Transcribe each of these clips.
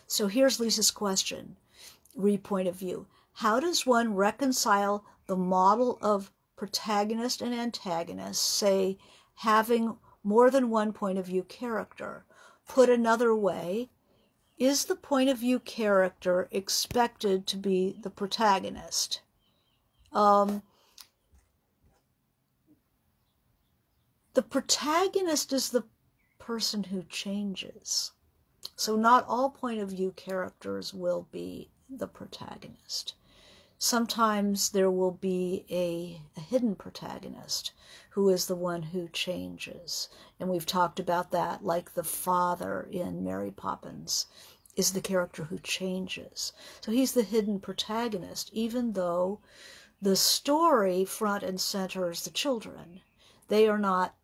So here's Lisa's question, point of view. How does one reconcile the model of protagonist and antagonist, say, having more than one point of view character? Put another way, is the point of view character expected to be the protagonist? The protagonist is the person who changes. So not all point of view characters will be the protagonist. Sometimes there will be a hidden protagonist who is the one who changes. And we've talked about that, like the father in Mary Poppins is the character who changes. So he's the hidden protagonist, even though the story front and center is the children. They are not,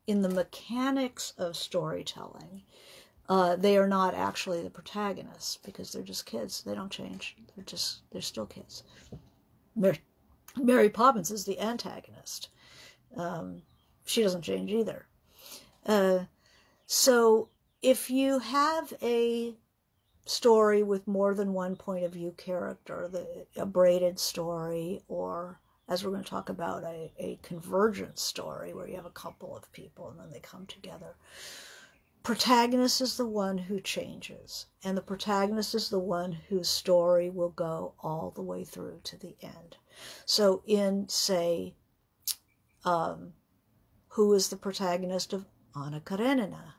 in the mechanics of storytelling, they are not actually the protagonists because they're just kids. They don't change. They're still kids. Mary Poppins is the antagonist. She doesn't change either. So if you have a story with more than one point of view character, a braided story, or as we're going to talk about, a convergent story where you have a couple of people and then they come together, protagonist is the one who changes, and the protagonist is the one whose story will go all the way through to the end. So in, say, who is the protagonist of Anna Karenina?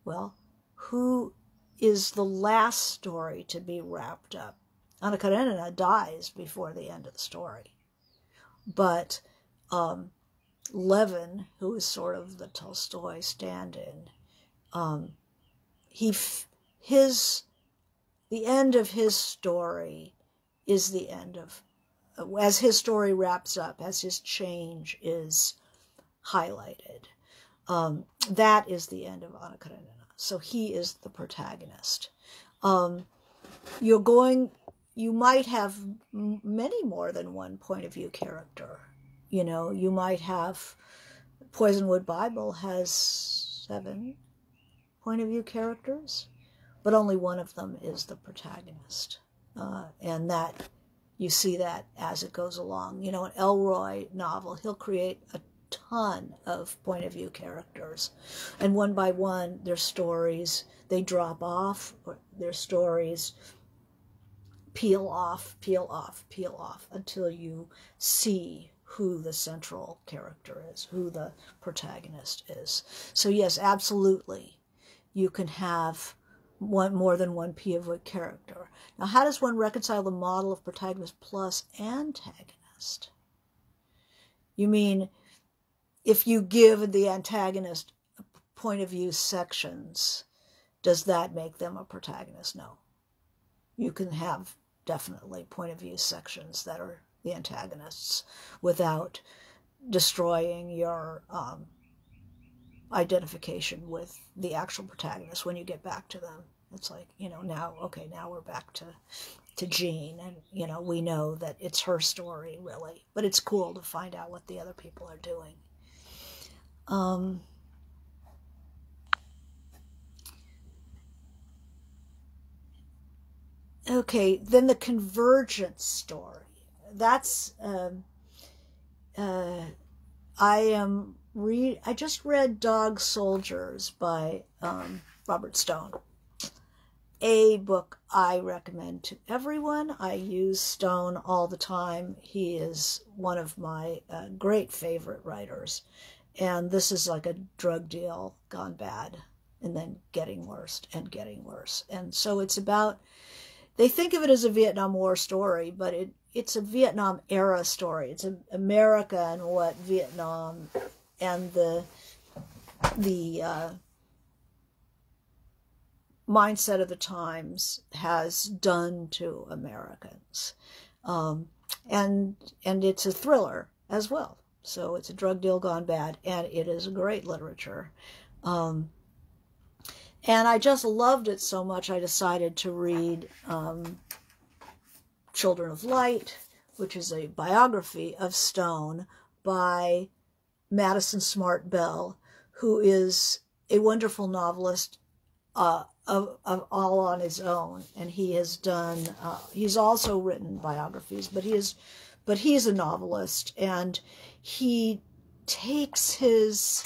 Well, who is the last story to be wrapped up? Anna Karenina dies before the end of the story. But Levin, who is sort of the Tolstoy stand-in, the end of his story is the end of, as his story wraps up, as his change is highlighted, that is the end of Anna Karenina. So he is the protagonist. You might have many more than one point of view character. You know, you might have, Poisonwood Bible has 7 point of view characters, but only one of them is the protagonist. And that, you see that as it goes along. You know, an Elroy novel, he'll create a ton of point of view characters, and one by one their stories, they drop off, or their stories peel off until you see who the central character is, who the protagonist is. So yes, absolutely, you can have more than one POV character. Now, how does one reconcile the model of protagonist plus antagonist? You mean, if you give the antagonist point of view sections, does that make them a protagonist? No. You can have definitely point of view sections that are the antagonists without destroying your identification with the actual protagonist when you get back to them. It's like, you know, now we're back to Jean, and, you know, we know that it's her story, really. But it's cool to find out what the other people are doing. Okay, then the convergence story. That's, I just read Dog Soldiers by Robert Stone. A book I recommend to everyone. I use Stone all the time. He is one of my great favorite writers. And this is like a drug deal gone bad, and then getting worse and getting worse. And so it's about, they think of it as a Vietnam War story, but it's a Vietnam era story. It's America and what Vietnam and the mindset of the times has done to Americans. And it's a thriller as well. So it's a drug deal gone bad, and it is great literature. And I just loved it so much, I decided to read Children of Light, which is a biography of Stone by Madison Smart Bell, who is a wonderful novelist of all on his own, and he has done. He's also written biographies, but he's a novelist, and he takes his.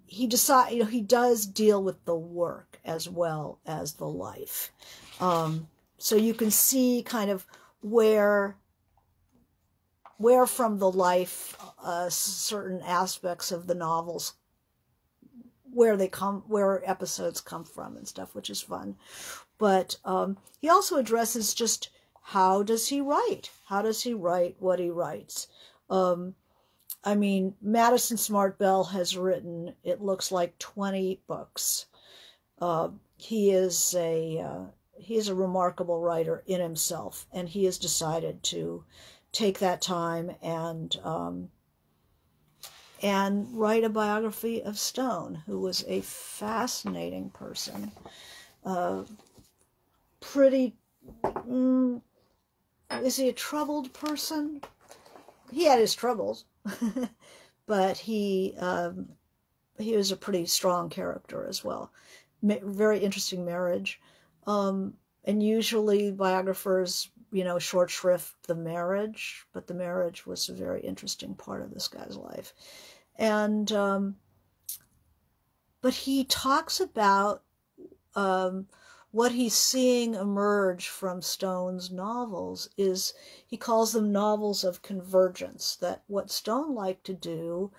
He does deal with the work as well as the life. So you can see kind of where from the life certain aspects of the novels, where episodes come from and stuff, which is fun. But he also addresses just how does he write? How does he write what he writes? I mean, Madison Smart Bell has written, it looks like 20 books. He is a remarkable writer in himself, and he has decided to take that time and write a biography of Stone, who was a fascinating person. Is he a troubled person? He had his troubles, but he was a pretty strong character as well. Very interesting marriage. And usually biographers, short shrift the marriage, but the marriage was a very interesting part of this guy's life. And, but he talks about what he's seeing emerge from Stone's novels is, he calls them novels of convergence, that what Stone liked to do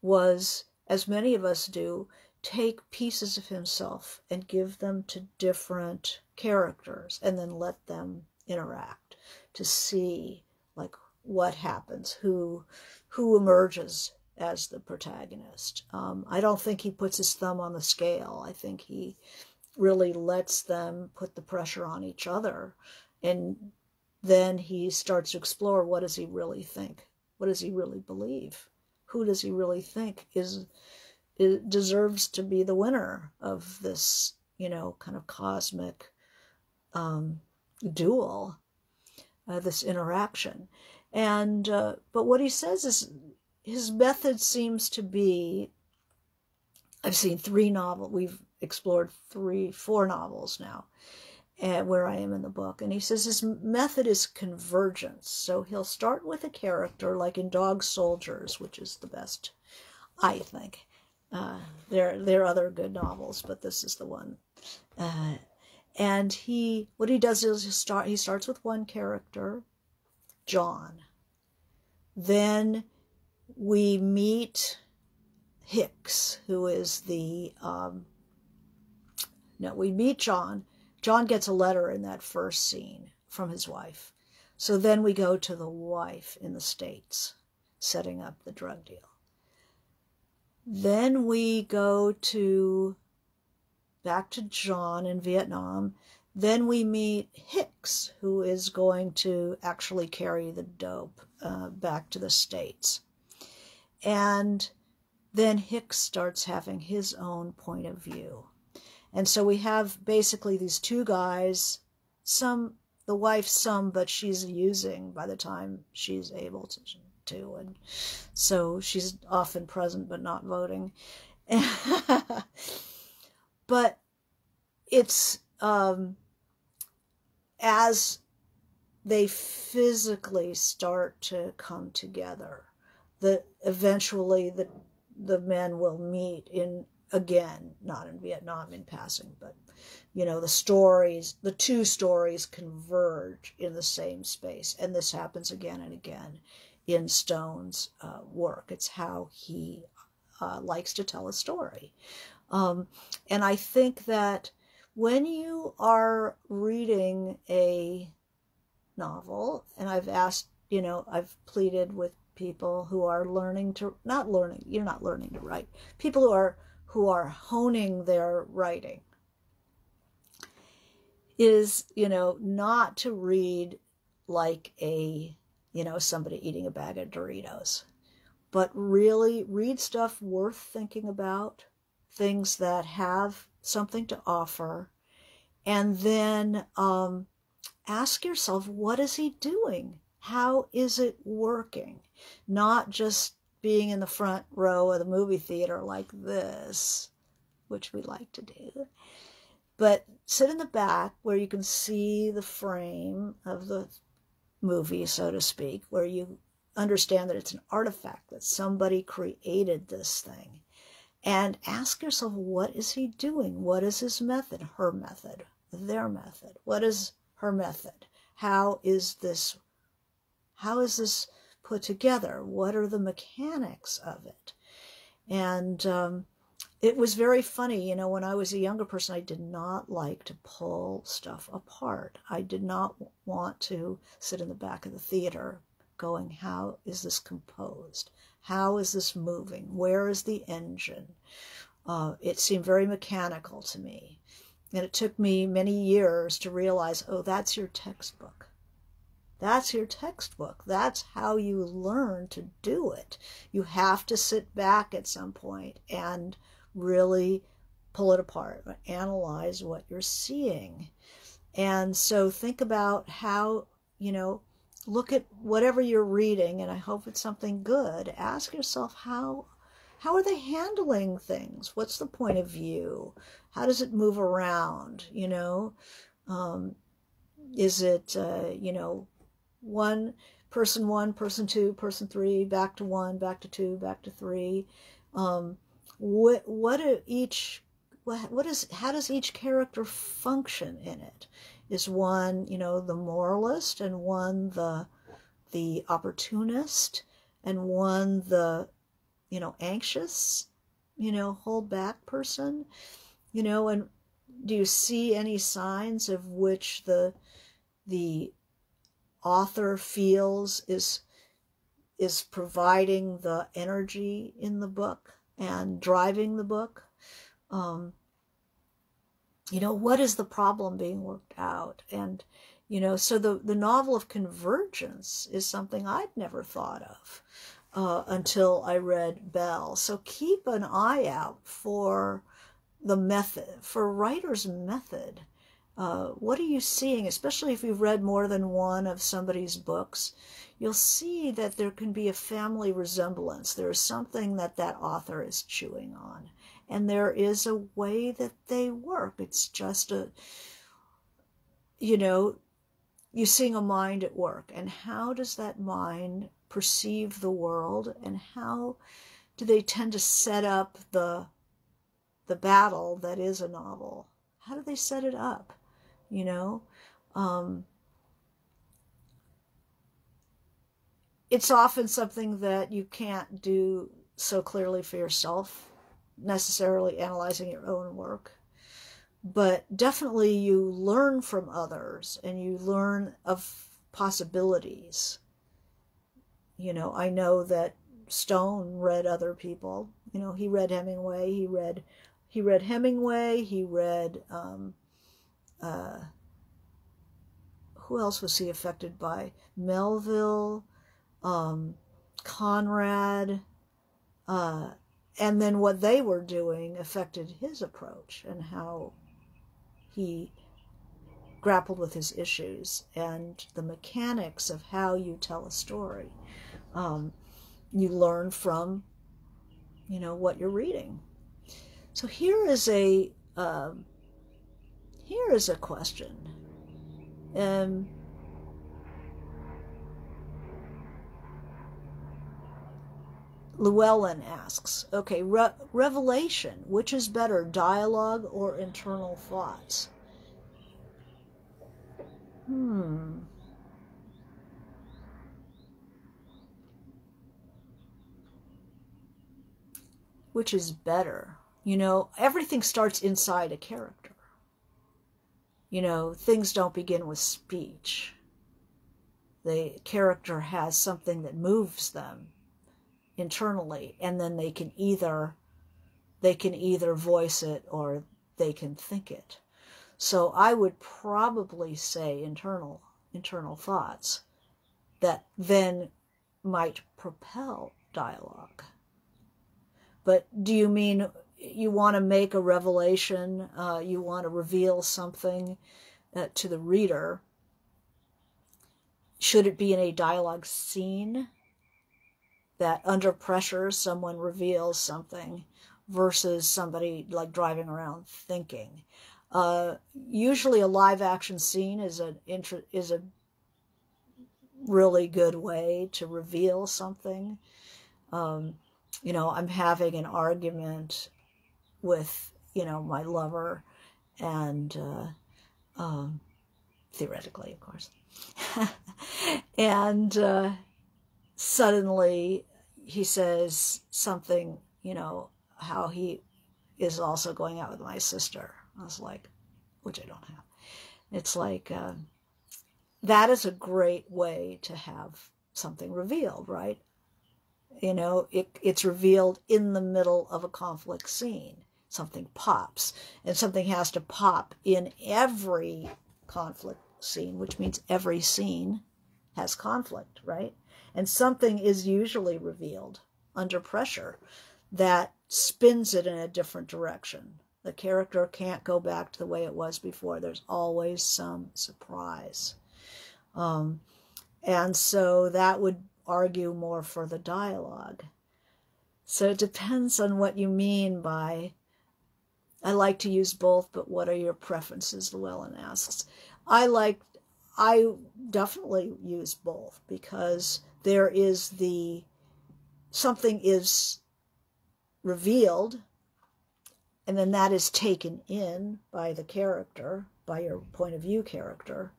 was, as many of us do, take pieces of himself and give them to different characters and then let them interact to see like what happens, who emerges as the protagonist. I don't think he puts his thumb on the scale. I think he really lets them put the pressure on each other, and then he starts to explore, what does he really think? What does he really believe? Who does he really think deserves to be the winner of this, kind of cosmic duel, this interaction? And but what he says is, his method seems to be, I've seen 3 novels, we've explored 4 novels now, where I am in the book, and he says his method is convergence. So he'll start with a character, like in Dog Soldiers, which is the best, I think. There are other good novels, but this is the one. And what he does is he starts with one character, John. Then we meet Hicks, who is we meet John. John gets a letter in that first scene from his wife. So then we go to the wife in the States, setting up the drug deal. Then we go back to John in Vietnam. Then we meet Hicks, who is going to actually carry the dope back to the States. And then Hicks starts having his own point of view. And so we have basically these 2 guys, the wife but she's using by the time she's able to, and so she's often present but not voting. But it's as they physically start to come together that eventually the men will meet again, not in Vietnam in passing, but the 2 stories converge in the same space, and this happens again and again in Stone's work. It's how he likes to tell a story. And I think that when you are reading a novel, and I've pleaded with people who are you're not learning to write, people who are honing their writing, is, not to read like somebody eating a bag of Doritos, but really read stuff worth thinking about, things that have something to offer, and then ask yourself, what is he doing? How is it working? Not just being in the front row of the movie theater like this, which we like to do. But sit in the back where you can see the frame of the movie, so to speak, where you understand that it's an artifact, that somebody created this thing. And ask yourself, what is he doing? What is his method? Her method, their method. What is her method? How is this put together? What are the mechanics of it? And it was very funny, you know, when I was a younger person, I did not like to pull stuff apart. I did not want to sit in the back of the theater going, how is this composed? How is this moving? Where is the engine? It seemed very mechanical to me. And it took me many years to realize, oh, that's your textbook. That's your textbook. That's how you learn to do it. You have to sit back at some point and really pull it apart, analyze what you're seeing. And so think about how, you know, look at whatever you're reading, and I hope it's something good. Ask yourself, how are they handling things? What's the point of view? How does it move around? You know, is it, you know, person one, person two, person three, back to one, back to two, back to three? How does each character function in it? Is one, you know, the moralist, and one the opportunist, and one the, you know, anxious, you know, hold back person, you know? And do you see any signs of which the author feels is providing the energy in the book and driving the book? You know, what is the problem being worked out? And, you know, so the novel of convergence is something I'd never thought of until I read Bell. So keep an eye out for the method, for a writer's method. What are you seeing? Especially if you've read more than one of somebody's books, you'll see that there can be a family resemblance. There is something that author is chewing on. And there is a way that they work. It's just you know, you're seeing a mind at work. And how does that mind perceive the world? And how do they tend to set up the battle that is a novel? How do they set it up? You know? It's often something that you can't do so clearly for yourself, necessarily analyzing your own work, but definitely you learn from others, and you learn of possibilities. You know, I know that Stone read other people. You know, he read Hemingway. He read Hemingway. He read who else was he affected by? Melville, Conrad. And then what they were doing affected his approach and how he grappled with his issues and the mechanics of how you tell a story. You learn from, you know, what you're reading. So here is a question. Llewellyn asks, okay, revelation, which is better, dialogue or internal thoughts? Which is better? You know, everything starts inside a character. You know, things don't begin with speech. The character has something that moves them internally, and then they can either voice it or they can think it. So I would probably say internal thoughts that then might propel dialogue. But do you mean you want to make a revelation, you want to reveal something to the reader? Should it be in a dialogue scene? That under pressure someone reveals something, versus somebody like driving around thinking. Usually a live action scene is a really good way to reveal something. I'm having an argument with, my lover, and theoretically, of course. And suddenly he says something, how he is also going out with my sister. I was like, which I don't have. It's like, that is a great way to have something revealed, right? It's revealed in the middle of a conflict scene. Something pops, and something has to pop in every conflict scene, which means every scene has conflict, right? And something is usually revealed under pressure that spins it in a different direction. The character can't go back to the way it was before. There's always some surprise. And so that would argue more for the dialogue. So it depends on what you mean by, I like to use both, but what are your preferences, Llewellyn asks. I definitely use both, because there is something is revealed, and then that is taken in by the character, by your point of view character,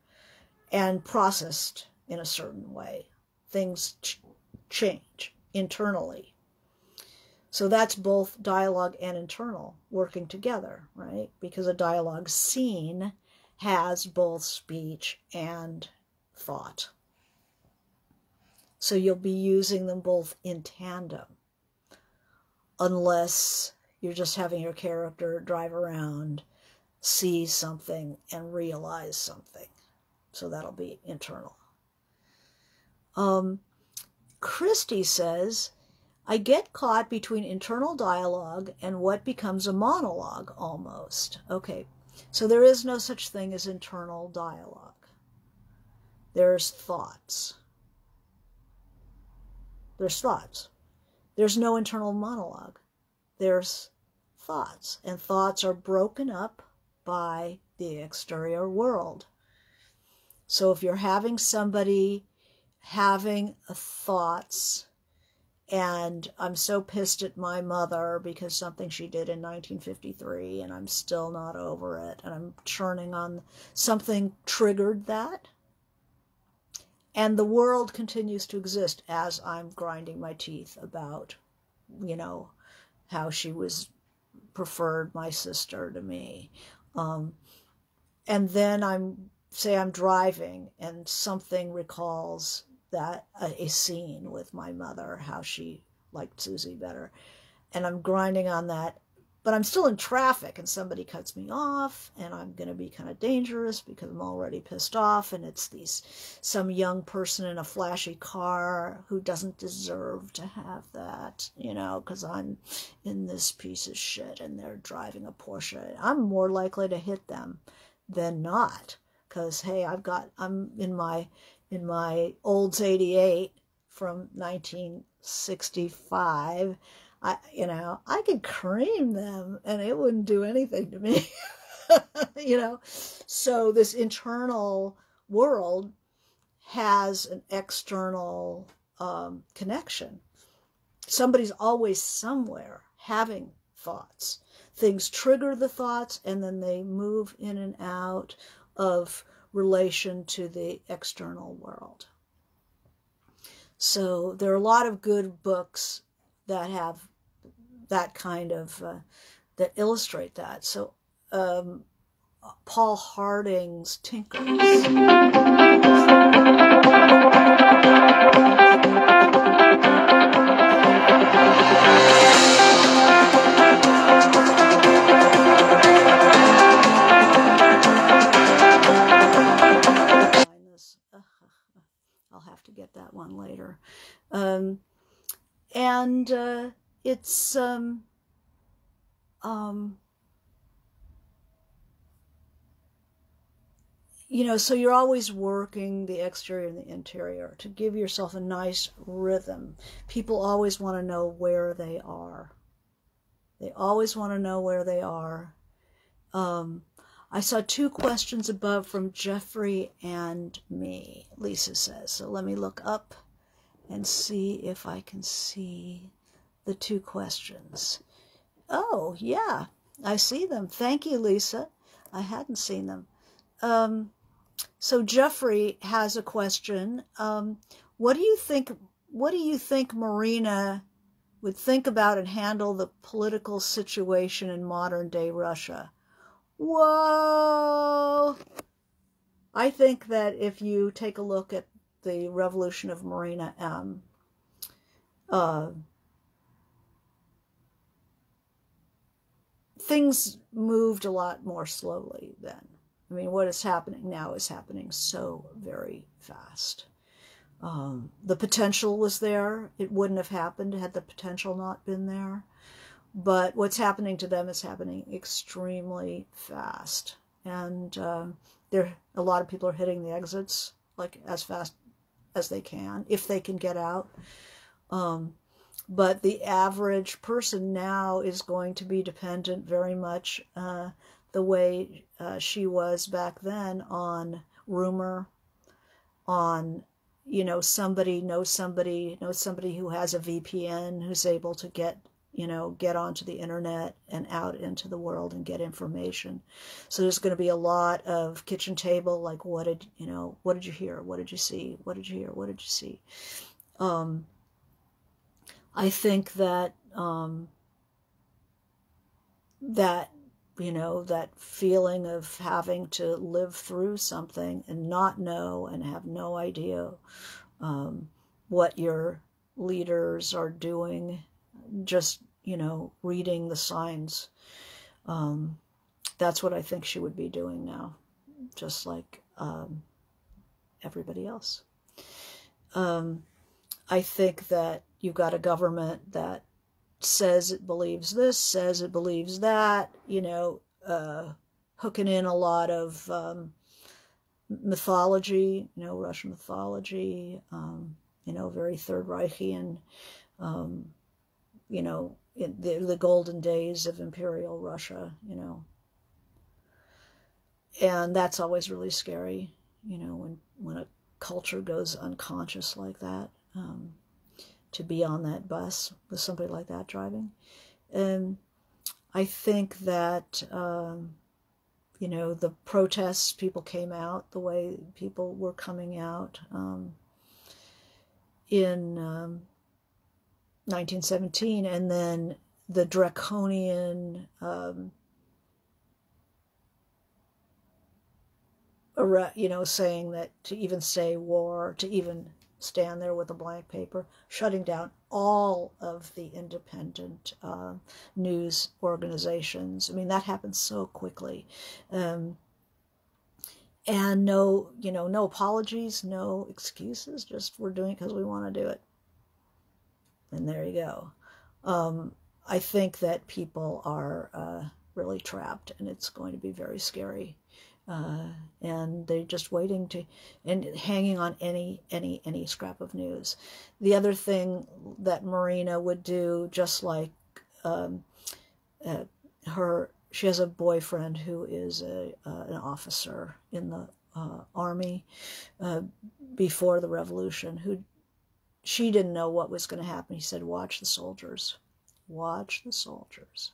and processed in a certain way. Things change internally. So that's both dialogue and internal working together, right? Because a dialogue scene has both speech and thought. So you'll be using them both in tandem, unless you're just having your character drive around, see something, and realize something. So that'll be internal. Christy says, I get caught between internal dialogue and what becomes a monologue almost. Okay, so there is no such thing as internal dialogue. There's thoughts. There's thoughts. There's no internal monologue. There's thoughts, and thoughts are broken up by the exterior world. So if you're having somebody having thoughts, and I'm so pissed at my mother because something she did in 1953, and I'm still not over it, and I'm churning on something triggered that, and the world continues to exist as I'm grinding my teeth about, how she preferred my sister to me. And then I'm driving and something recalls that a scene with my mother, how she liked Susie better. And I'm grinding on that, but I'm still in traffic and somebody cuts me off, and I'm going to be kind of dangerous because I'm already pissed off, and it's some young person in a flashy car who doesn't deserve to have that, because I'm in this piece of shit and they're driving a Porsche. I'm more likely to hit them than not, because hey, I'm in my Olds 88 from 1965. I could cream them and it wouldn't do anything to me. So this internal world has an external connection. Somebody's always somewhere having thoughts. Things trigger the thoughts, and then they move in and out of relation to the external world. So there are a lot of good books that have that kind of, that illustrate that. So Paul Harding's Tinkers. I'll have to get that one later. It's so you're always working the exterior and the interior to give yourself a nice rhythm. People always want to know where they are. They always want to know where they are. I saw 2 questions above from Jeffrey and me, Lisa says. So let me look up and see if I can see the 2 questions. Oh, yeah, I see them. Thank you, Lisa. I hadn't seen them. So Jeffrey has a question. What do you think Marina would think about and handle the political situation in modern day Russia? Whoa! I think that if you take a look at the revolution of Marina M., things moved a lot more slowly then. I mean, what is happening now is happening so very fast. The potential was there. It wouldn't have happened had the potential not been there. But what's happening to them is happening extremely fast. And a lot of people are hitting the exits like as fast as they can, if they can get out. But the average person now is going to be dependent very much the way she was back then on rumor, on, somebody knows somebody who has a VPN, who's able to get onto the internet and out into the world and get information. So there's going to be a lot of kitchen table, like, what did you hear? What did you see? What did you hear? What did you see? I think that that feeling of having to live through something and not know and have no idea what your leaders are doing, just, reading the signs. That's what I think she would be doing now, just like everybody else. I think that you've got a government that says it believes this, says it believes that, hooking in a lot of mythology, Russian mythology, very Third Reichian, in the golden days of Imperial Russia, And that's always really scary, when a culture goes unconscious like that, to be on that bus with somebody like that driving. And I think that, the protests, people came out the way people were coming out in 1917, and then the draconian saying that to even say war, to even stand there with a blank paper, shutting down all of the independent news organizations. I mean, that happened so quickly. And no apologies, no excuses, just we're doing it because we want to do it. And there you go. I think that people are really trapped, and it's going to be very scary. And they're just waiting and hanging on any scrap of news. The other thing that Marina would do, just like she has a boyfriend who is an officer in the army before the revolution, she didn't know what was going to happen. He said, watch the soldiers. Watch the soldiers.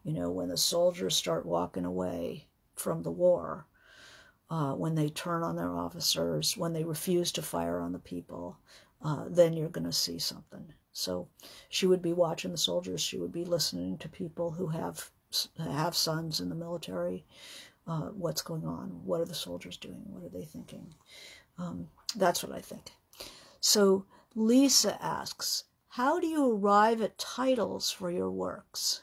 When the soldiers start walking away from the war, when they turn on their officers, when they refuse to fire on the people, then you're going to see something. So she would be watching the soldiers. She would be listening to people who have sons in the military. What's going on? What are the soldiers doing? What are they thinking? That's what I think. So Lisa asks, how do you arrive at titles for your works?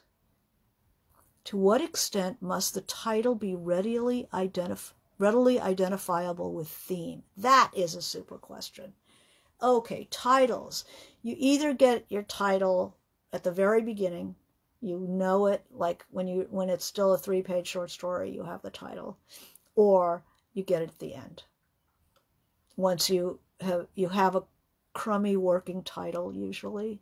To what extent must the title be readily identifiable with theme? That is a super question. Okay, titles. You either get your title at the very beginning, you know it, like when it's still a 3-page short story, you have the title, or you get it at the end. Once you have a crummy working title, usually.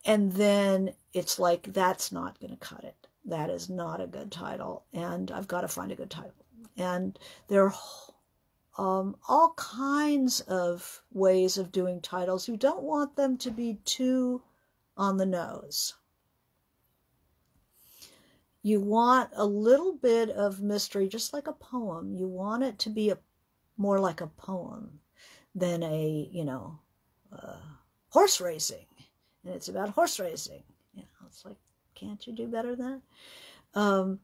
And then it's like, that's not going to cut it. That is not a good title. And I've got to find a good title. And there are all kinds of ways of doing titles. You don't want them to be too on the nose. You want a little bit of mystery, just like a poem. You want it to be more like a poem than horse racing. And it's about horse racing. It's like, can't you do better than that?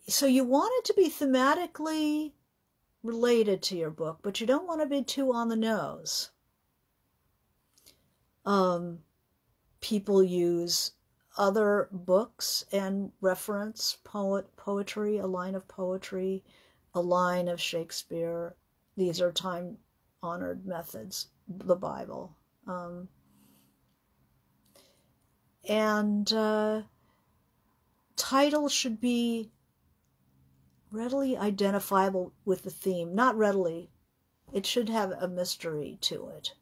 So you want it to be thematically related to your book, but you don't want to be too on the nose. People use other books and reference poetry, a line of poetry, a line of Shakespeare. These are time-honored methods, the Bible. Titles should be readily identifiable with the theme. Not readily. It should have a mystery to it.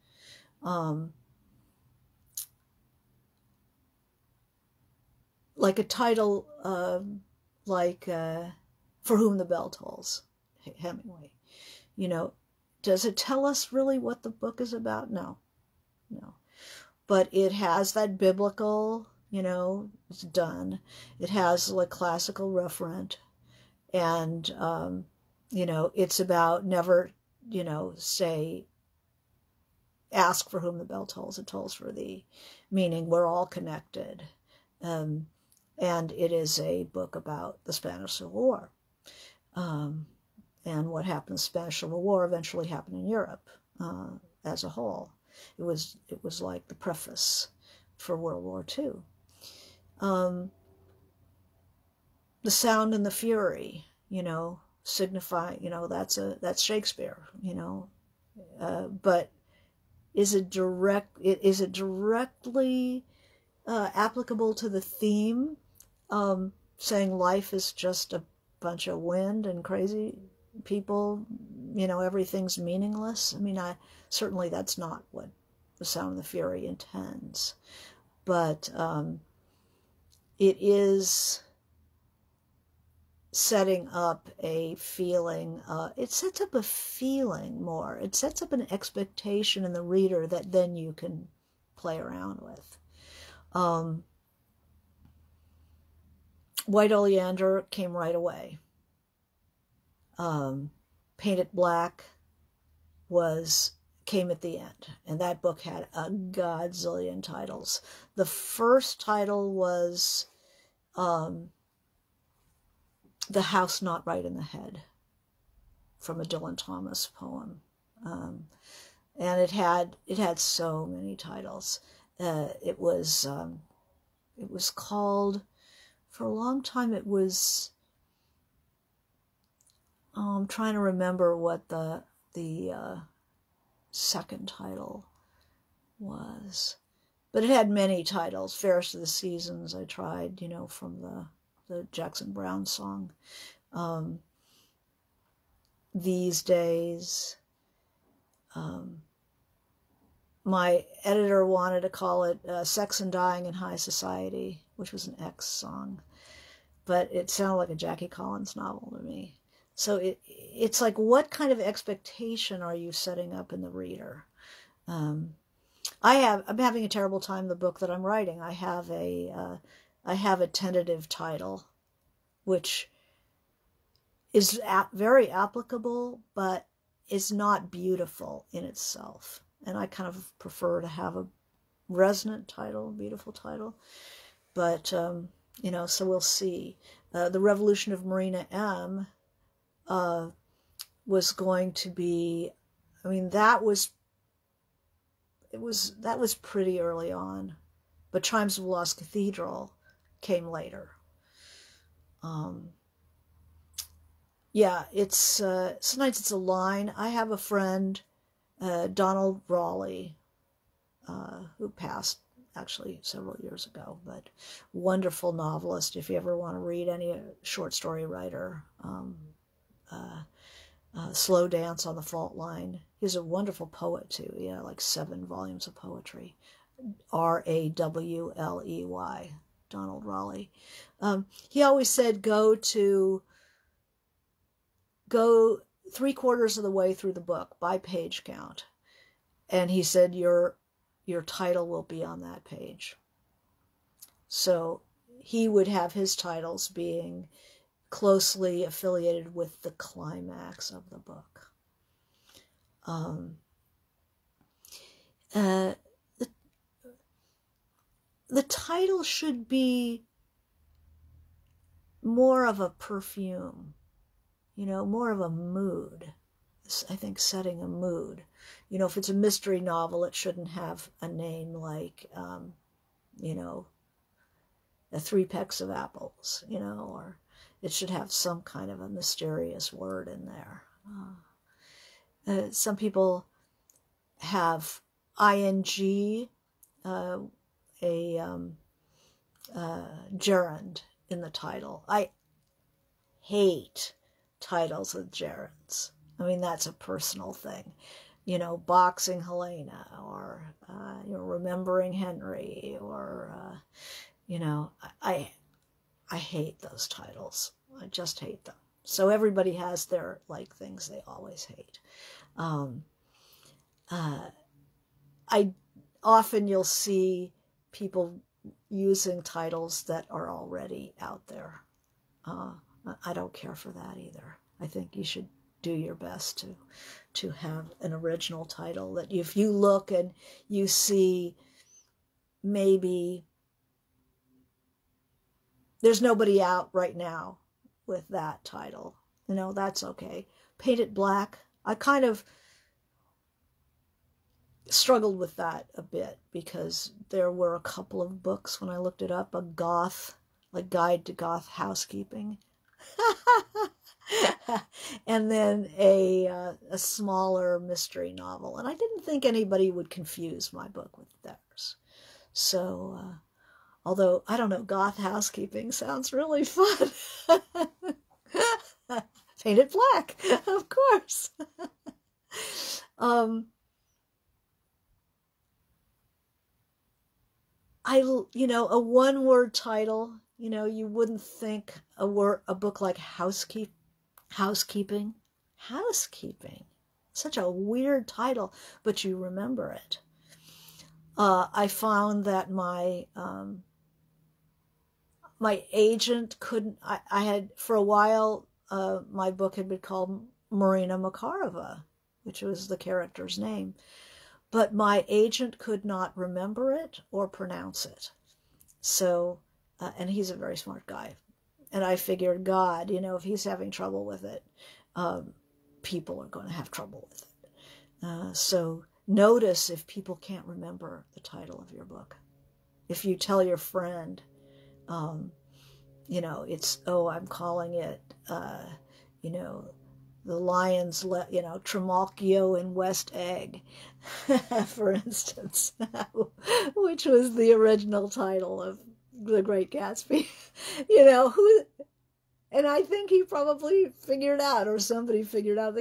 Like a title like For Whom the Bell Tolls, Hemingway. Does it tell us really what the book is about? No. But it has that biblical, it's done. It has like classical referent. And, it's about never, say, ask for whom the bell tolls, it tolls for thee, meaning we're all connected. And it is a book about the Spanish Civil War. And what happened in the Spanish Civil War eventually happened in Europe as a whole. It was like the preface for World War II. The Sound and the Fury, signify, that's Shakespeare, but is it directly applicable to the theme, saying life is just a bunch of wind and crazy people, everything's meaningless? I mean, certainly that's not what The Sound and the Fury intends, but it is setting up a feeling, it sets up a feeling more. It sets up an expectation in the reader that then you can play around with. White Oleander came right away. Paint It Black came at the end, and that book had a godzillion titles. The first title was The House Not Right in the Head, from a Dylan Thomas poem. And it had so many titles. It was called, for a long time it was, I'm trying to remember what the second title was. But it had many titles. Fairest of the Seasons, I tried, from the Jackson Browne song. These Days. My editor wanted to call it Sex and Dying in High Society, which was an X song. But it sounded like a Jackie Collins novel to me. So it's like, what kind of expectation are you setting up in the reader? I'm having a terrible time. The book that I'm writing, I have a tentative title, which is very applicable, but is not beautiful in itself. And I kind of prefer to have a resonant title, a beautiful title. But so we'll see. The Revolution of Marina M. Was going to be, I mean, that was pretty early on, but Chimes of Lost Cathedral came later. Yeah, it's sometimes it's a line. I have a friend, Donald Raleigh, who passed actually several years ago, but wonderful novelist. If you ever want to read any short story writer, Slow Dance on the Fault Line. He's a wonderful poet too. Like 7 volumes of poetry. Rawley, Donald Raleigh. He always said, go 3/4 of the way through the book by page count, and he said your title will be on that page. So he would have his titles being closely affiliated with the climax of the book. The title should be more of a perfume, more of a mood. I think setting a mood. If it's a mystery novel, it shouldn't have a name like, 3 Pecks of Apples, or it should have some kind of a mysterious word in there. Some people have ing, gerund in the title. I hate titles with gerunds. I mean, that's a personal thing. Boxing Helena, or Remembering Henry, or I hate those titles. I just hate them. So everybody has their things they always hate. Often you'll see people using titles that are already out there. I don't care for that either. I think you should do your best to have an original title that if you look and you see maybe there's nobody out right now with that title, that's okay. Paint it black. I kind of struggled with that a bit because there were a couple of books when I looked it up, a goth, Guide to Goth Housekeeping, and then a smaller mystery novel. And I didn't think anybody would confuse my book with theirs. So, although, I don't know, Goth Housekeeping sounds really fun. Paint it black, of course. A one-word title, you wouldn't think a book like Housekeeping. Such a weird title, but you remember it. I found that my agent couldn't, I had, for a while, my book had been called Marina Makarova, which was the character's name. But my agent could not remember it or pronounce it. So, and he's a very smart guy. And I figured, God, if he's having trouble with it, people are going to have trouble with it. So notice if people can't remember the title of your book. If you tell your friend, it's, I'm calling it, The Lions, Trimalchio in West Egg, for instance, which was the original title of The Great Gatsby. And I think he probably figured out, or somebody figured out,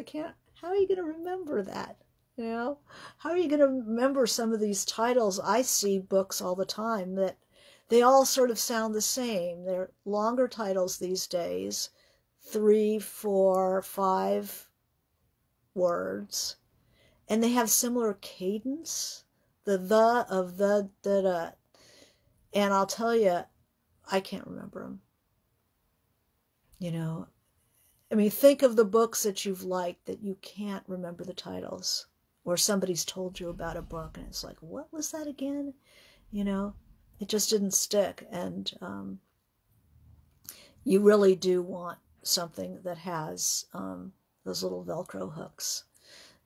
how are you going to remember that? How are you going to remember some of these titles? I see books all the time that they all sort of sound the same. They're longer titles these days. 3, 4, 5 words, and they have similar cadence, the of the da, and I'll tell you, I can't remember them. I mean, think of the books that you've liked that you can't remember the titles, or somebody's told you about a book and it's like, what was that again? It just didn't stick. And you really do want something that has those little Velcro hooks.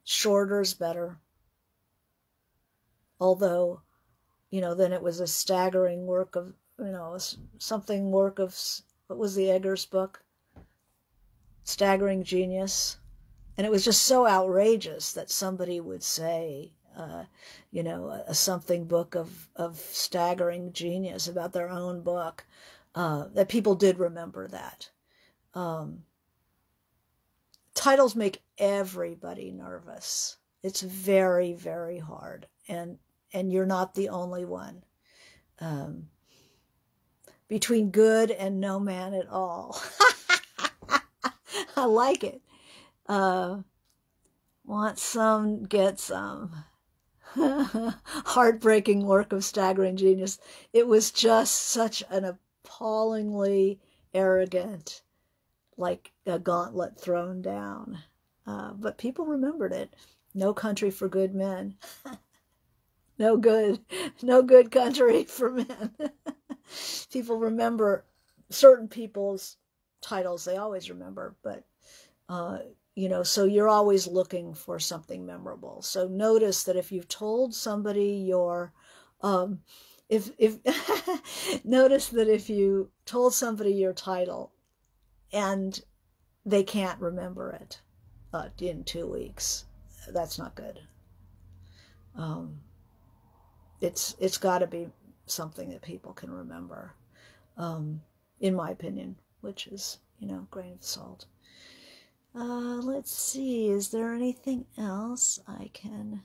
Shorter's better. Although, then it was a staggering work of, what was the Eggers book? Staggering Genius. And it was just so outrageous that somebody would say, a something book of staggering genius about their own book, that people did remember that. titles make everybody nervous. It's very, very hard. And you're not the only one. Between good and no man at all. I like it. Want some, get some. Heartbreaking work of staggering genius. It was just such an appallingly arrogant, like a gauntlet thrown down. But people remembered it. No country for good men. No good country for men. People remember certain people's titles. They always remember, but so you're always looking for something memorable. So notice that if you've told somebody your, notice that if you told somebody your title and they can't remember it in 2 weeks, that's not good. It's got to be something that people can remember, in my opinion, which is, grain of salt. Let's see, is there anything else I can,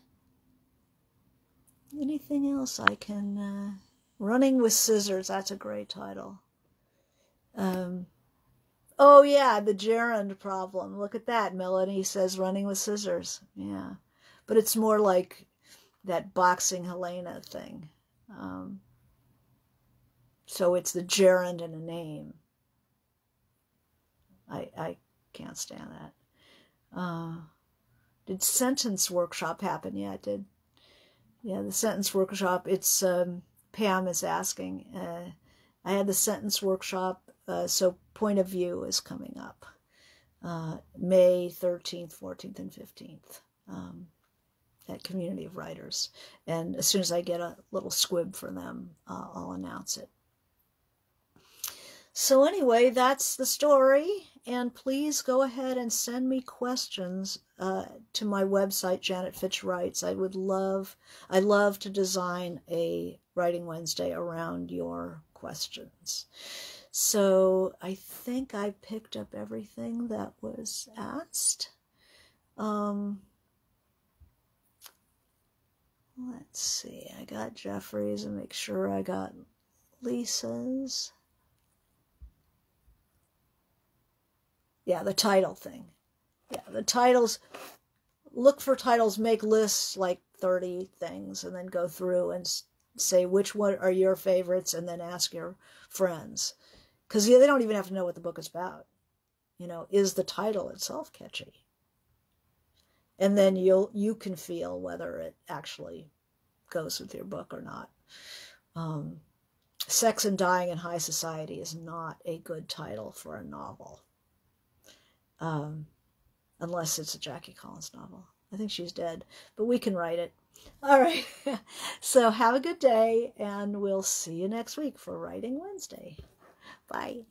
Running with Scissors, that's a great title. Oh yeah, the gerund problem. Look at that. Melanie says Running with Scissors. Yeah. But it's more like that boxing Helena thing. So it's the gerund in a name. I can't stand that. Did sentence workshop happen? Yeah, it did. Yeah, the sentence workshop. It's Pam is asking. I had the sentence workshop. So Point of View is coming up. May 13th, 14th, and 15th. At Community of Writers. And as soon as I get a little squib for them, I'll announce it. So anyway, that's the story. And please go ahead and send me questions to my website, Janet Fitch Writes. I love to design a Writing Wednesday around your questions. So I think I picked up everything that was asked. Let's see, I got Jeffrey's and make sure I got Lisa's. Yeah, the title thing. Yeah, the titles, look for titles, make lists like 30 things, and then go through and say which one are your favorites, and then ask your friends. Because they don't even have to know what the book is about. Is the title itself catchy? And then you can feel whether it actually goes with your book or not. Sex and Dying in High Society is not a good title for a novel. Unless it's a Jackie Collins novel. I think she's dead, but we can write it. All right. So have a good day, and we'll see you next week for Writing Wednesday. Bye.